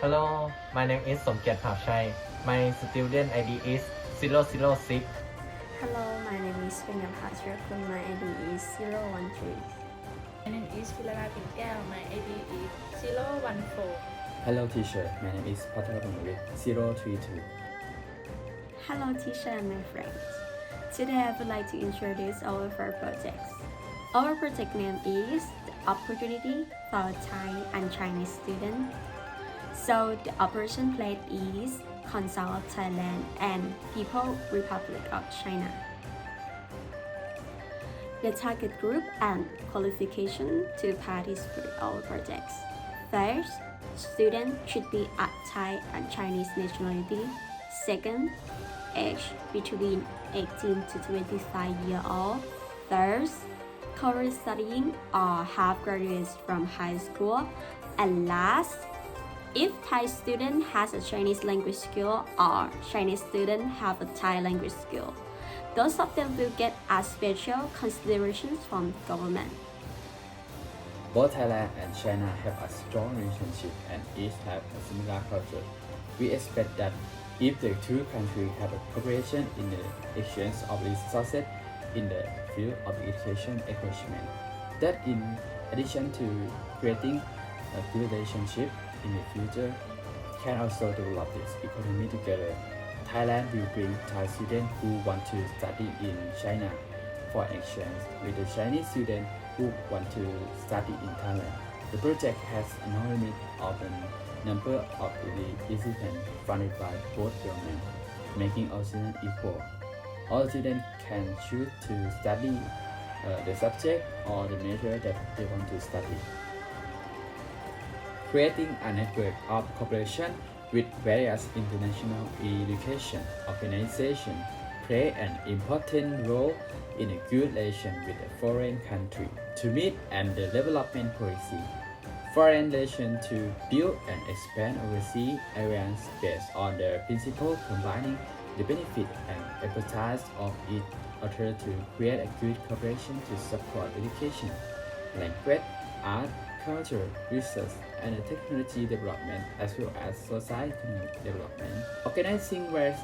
Hello, my name is Somkiat Phapchai. My student ID is 006. Hello, my name is Penya Pachrakul. My ID is 013. My name is Philana Pinkel. My ID is 014. Hello teacher, my name is Patarapunwit 032. Hello, teacher and my friends. Today I would like to introduce all of our projects. Our project name is The Opportunity for Thai and Chinese Students. So the operation plate is Consul of Thailand and People Republic of China. The target group and qualification to participate in our projects. First, students should be of Thai and Chinese nationality. Second, age between 18 to 25 years old. Third, current studying or have graduated from high school. And last, if Thai student has a Chinese language skill or Chinese student have a Thai language skill, those of them will get a special considerations from government. Both Thailand and China have a strong relationship and each have a similar culture. We expect that if the two countries have a cooperation in the exchange of resources in the field of education encouragement, that in addition to creating a good relationship in the future, can also develop this economy together. Thailand will bring Thai students who want to study in China for exchange with the Chinese students who want to study in Thailand. The project has no limit of the number of participants funded by both governments, making all students equal. All students can choose to study the subject or the major that they want to study. Creating a network of cooperation with various international education organizations play an important role in a good relation with a foreign country to meet and the development policy. Foreign relations to build and expand overseas areas based on the principle combining the benefit and expertise of each other to create a good cooperation to support education, language, art, culture, research, and technology development as well as society development. Organizing various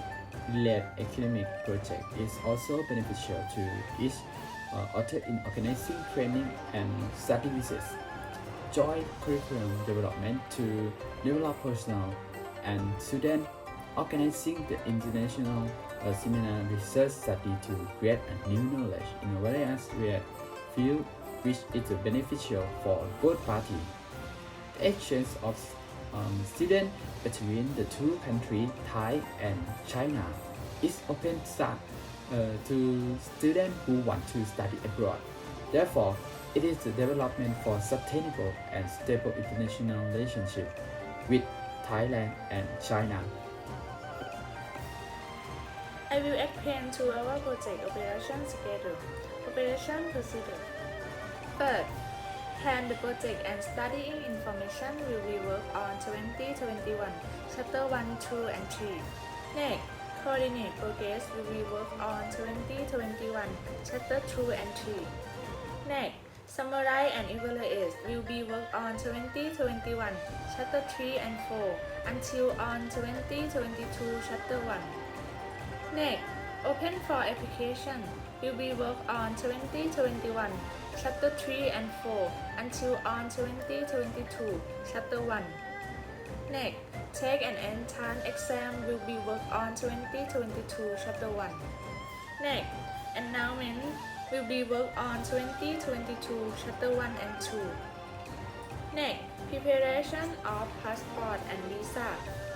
related academic projects is also beneficial to each author in organizing training and study visits. Joint curriculum development to develop personal and student organizing the international seminar research study to create a new knowledge in various fields which is beneficial for both parties. The exchange of students between the two countries, Thai and China, is open to students who want to study abroad. Therefore, it is the development for sustainable and stable international relationship with Thailand and China. I will explain to our project operation schedule. Operation procedure. First, plan the project and studying information will be worked on 2021, chapter 1, 2, and 3. Next, coordinate progress will be worked on 2021, chapter 2 and 3. Next, summarize and evaluate will be worked on 2021, chapter 3 and 4 until on 2022, chapter 1. Next, open for application will be worked on 2021, chapter 3 and 4 until on 2022, chapter 1. Next, take an entrance exam will be worked on 2022, chapter 1. Next, announcement will be worked on 2022, chapter 1 and 2. Next, preparation of passport and visa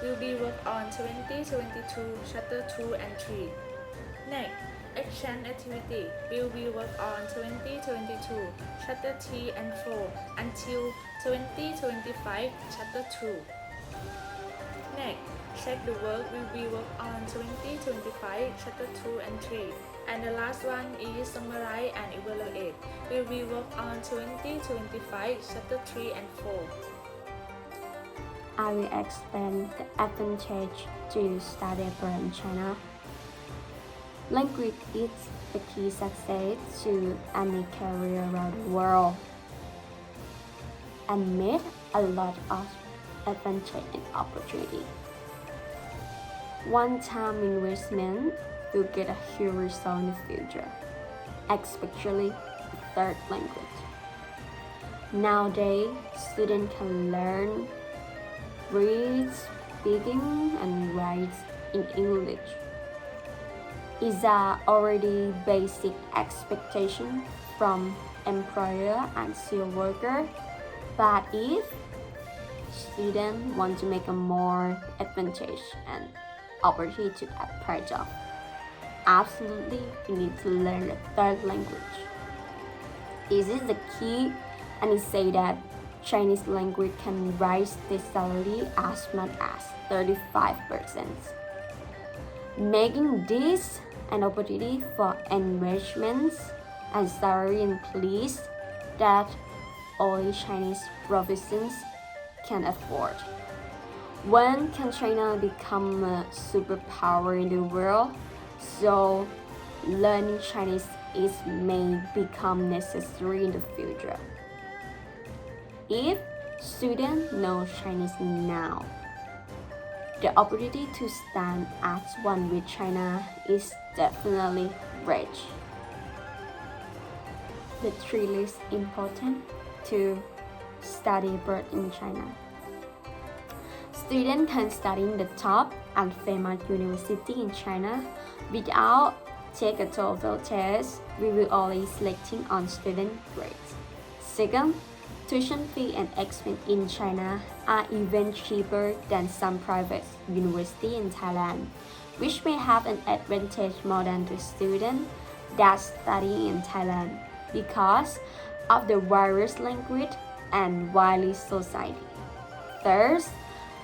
will be worked on 2022, chapter 2 and 3. Next, exchange activity will be worked on 2022, chapter 3 and 4 until 2025, chapter 2. Next, check the work will be worked on 2025, chapter 2 and 3. And the last one is summarize and evaluate will be worked on 2025, chapter 3 and 4. I will explain the advantage to study abroad in China. Language is the key success to any career around the world and made a lot of advantage and opportunity. One-time investment will get a huge result in the future, especially the third language. Nowadays, students can learn, read, speaking, and write in English. Is already basic expectation from employer and skilled worker, but if students want to make a more advantage and opportunity to apply job, absolutely you need to learn the third language. This is the key, and it say that Chinese language can raise the salary as much as 35%, making this an opportunity for investments and salary increase that only Chinese provinces can afford. When can China become a superpower in the world? So learning Chinese may become necessary in the future. If students know Chinese now, the opportunity to stand as one with China is definitely rich. The three least important to study abroad in China. Students can study in the top and famous university in China without take a TOEFL test. We will only selecting on student grades. Second, tuition fee and expense in China are even cheaper than some private university in Thailand, which may have an advantage more than the student that study in Thailand because of the various language and widely society. Third,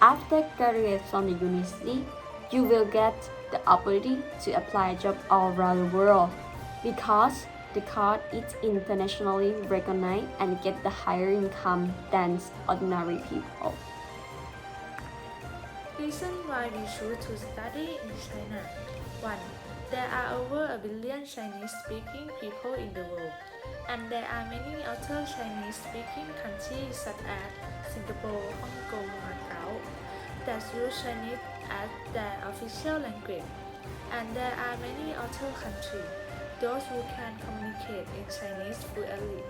after graduate from the university, you will get the opportunity to apply a job all around the world because the course is internationally recognized and get the higher income than ordinary people. Reason why we choose to study in China. 1. There are over a billion Chinese-speaking people in the world, and there are many other Chinese-speaking countries such as Singapore, Hong Kong, Macau that use Chinese as their official language, and there are many other countries, those who can communicate in Chinese fluently.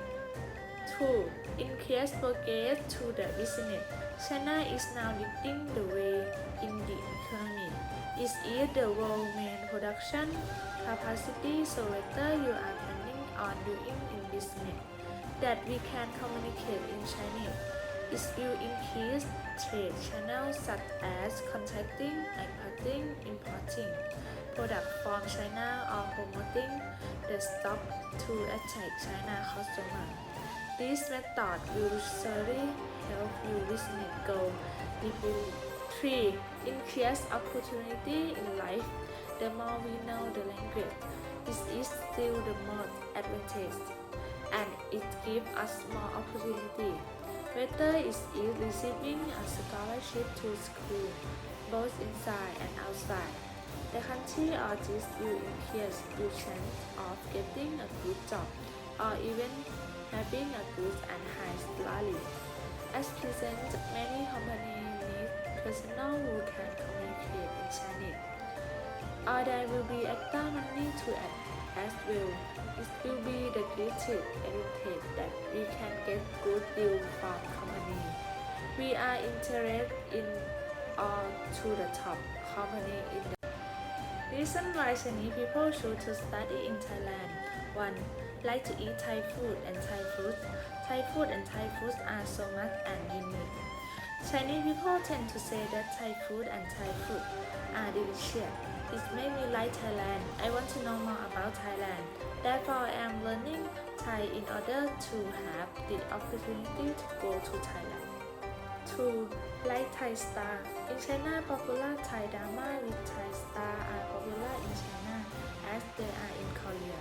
2. Increase progress to the business. China is now leading the way in the economy. It is the world's main production capacity, so whether you are planning on doing in business that we can communicate in Chinese, it will increase trade channels such as contacting, exporting, importing products from China or promoting the stock to attract China customers. This method will surely help your business go deeply. 3. Increase opportunity in life. The more we know the language, this is still the most advantage, and it gives us more opportunity. Whether it is receiving a scholarship to school, both inside and outside the country, or this will increase your chance of getting a good job, or even having a good and high salary. As present, many companies need personnel who can communicate in Chinese, or there will be extra money to add as well. It will be the greatest advantage that we can get good deal from company. We are interested in or to the top company in the reason why Chinese people choose to study in Thailand. 1. Like to eat Thai food and Thai food. Thai food and Thai foods are so much and unique. Chinese people tend to say that Thai food and Thai food are delicious. It made me like Thailand. I want to know more about Thailand. Therefore, I am learning Thai in order to have the opportunity to go to Thailand. 2. Like Thai star. In China, popular Thai drama with Thai star are popular in China as they are in Korea.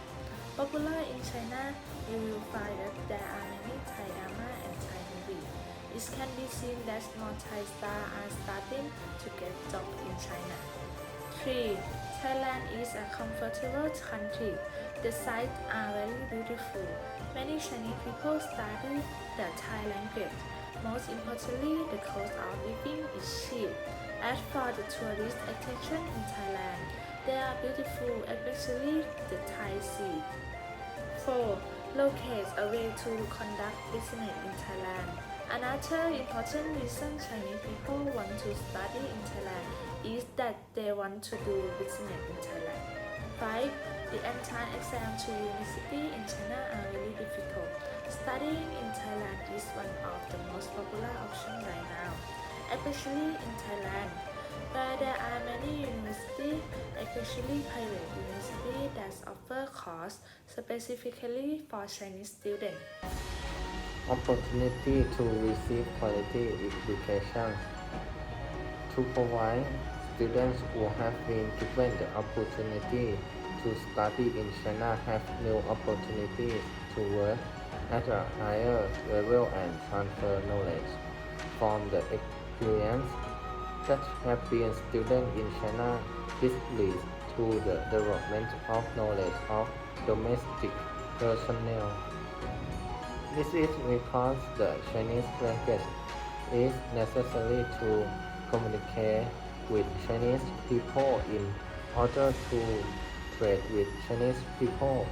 Popular in China, you will find that there are many Thai drama and Thai movies. It can be seen that more Thai stars are starting to get jobs in China. 3. Thailand is a comfortable country. The sights are very beautiful. Many Chinese people study the Thai language. Most importantly, the cost of living As for the tourist attraction in Thailand, they are beautiful, especially the Thai Sea. 4. Locate a way to conduct business in Thailand. Another important reason Chinese people want to study in Thailand is that they want to do business in Thailand. 5. The entrance exam to university in China are very difficult. Studying in Thailand is one of the most popular options right now, especially in Thailand, where there are many universities, especially private universities, that offer courses specifically for Chinese students. Opportunity to receive quality education. To provide students who have been given the opportunity to study in China have new opportunities to work at a higher level and transfer knowledge from the experience that have been students in China. This leads to the development of knowledge of domestic personnel. This is because the Chinese language is necessary to communicate with Chinese people in order to trade with Chinese people,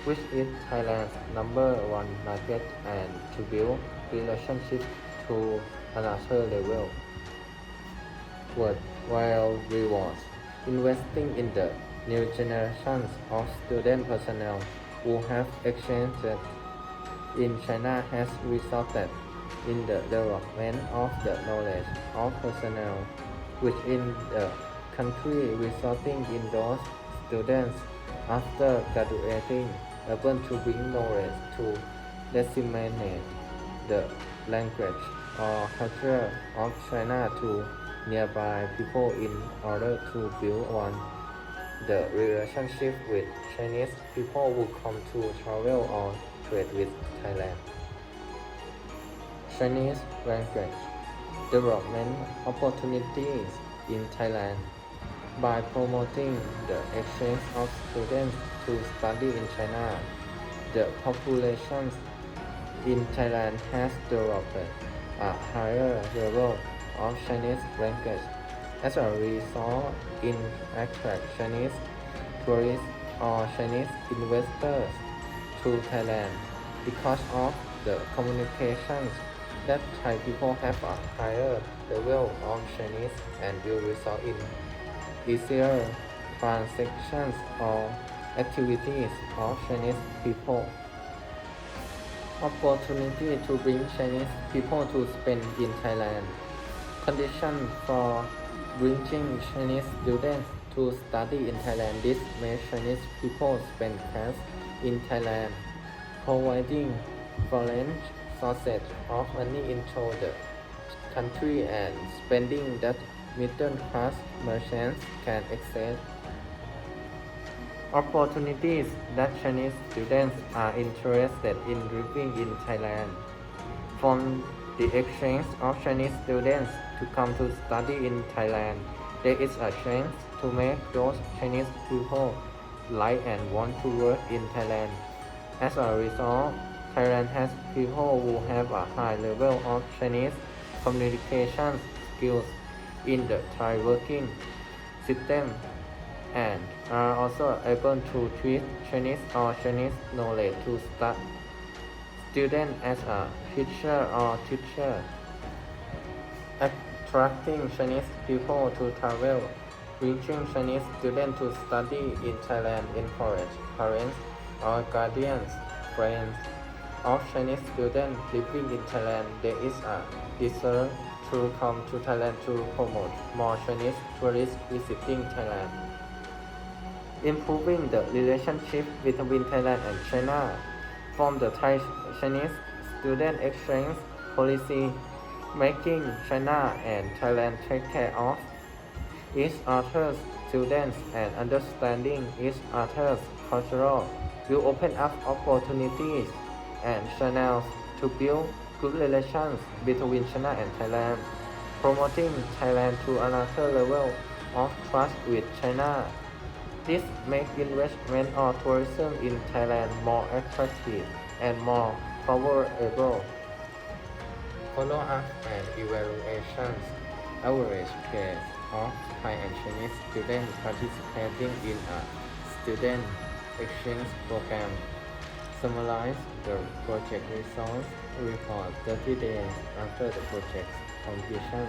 which is Thailand's number one market, and to build relationships to another level. Worthwhile rewards. Investing in the new generations of student personnel who have exchanged in China has resulted in the development of the knowledge of personnel within the country, resulting in those students after graduating able to bring knowledge to disseminate the language or culture of China to nearby people in order to build on the relationship with Chinese people who come to travel or trade with Thailand. Chinese language development opportunities in Thailand. By promoting the exchange of students to study in China, the population in Thailand has developed a higher level of Chinese language. As a result, it attracts Chinese tourists or Chinese investors to Thailand. Because of the communications that Thai people have a higher level of Chinese and will result in easier transactions or activities of Chinese people. Opportunity to bring Chinese people to spend in Thailand. Condition for bringing Chinese students to study in Thailand. This makes Chinese people spend cash in Thailand, providing foreign sources of money into the country and spending that middle class merchants can access. Opportunities that Chinese students are interested in living in Thailand. From the exchange of Chinese students to come to study in Thailand, there is a chance to make those Chinese people like and want to work in Thailand. As a result, Thailand has people who have a high level of Chinese communication skills in the Thai working system and are also able to teach Chinese or Chinese knowledge to students as a teacher. Attracting Chinese people to travel, reaching Chinese students to study in Thailand, encourage parents or guardians, friends of Chinese students living in Thailand. There is a desire to come to Thailand to promote more Chinese tourists visiting Thailand. Improving the relationship between Thailand and China. From the Thai-Chinese student exchange policy, making China and Thailand take care of each other's students and understanding each other's culture will open up opportunities and channels to build good relations between China and Thailand, promoting Thailand to another level of trust with China. This makes investment or tourism in Thailand more attractive and more favorable. Follow-up and evaluations. average case of Thai and Chinese students participating in a student exchange program. Summarize the project results. Report 30 days after the project's completion.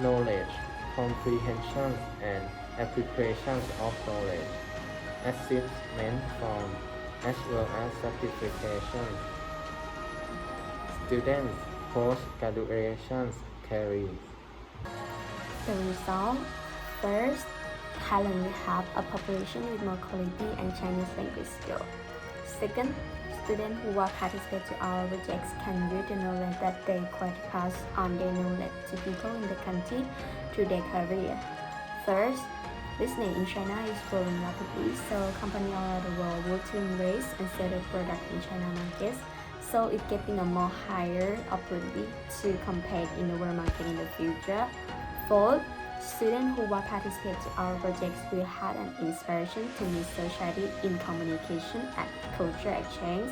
Knowledge, comprehension, and application of knowledge. Assessment form as well as certification. Students post-graduation careers. The result: first, Thailand will have a population with more quality and Chinese language skills. Second, students who are participate to our projects can use the knowledge that they acquired pass on their knowledge to people in the country through their career. Third, business in China is growing rapidly, so companies all over the world want to embrace and sell their product in China markets. So it's getting a more higher opportunity to compete in the world market in the future. Fourth, students who will participate to our projects will have an inspiration to meet society in communication and culture exchange.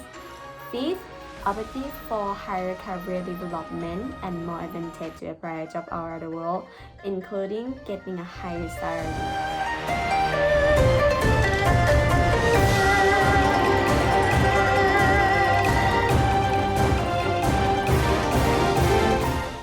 Fifth, opportunity for higher career development and more advantage to apply a job all over the world, including getting a higher salary.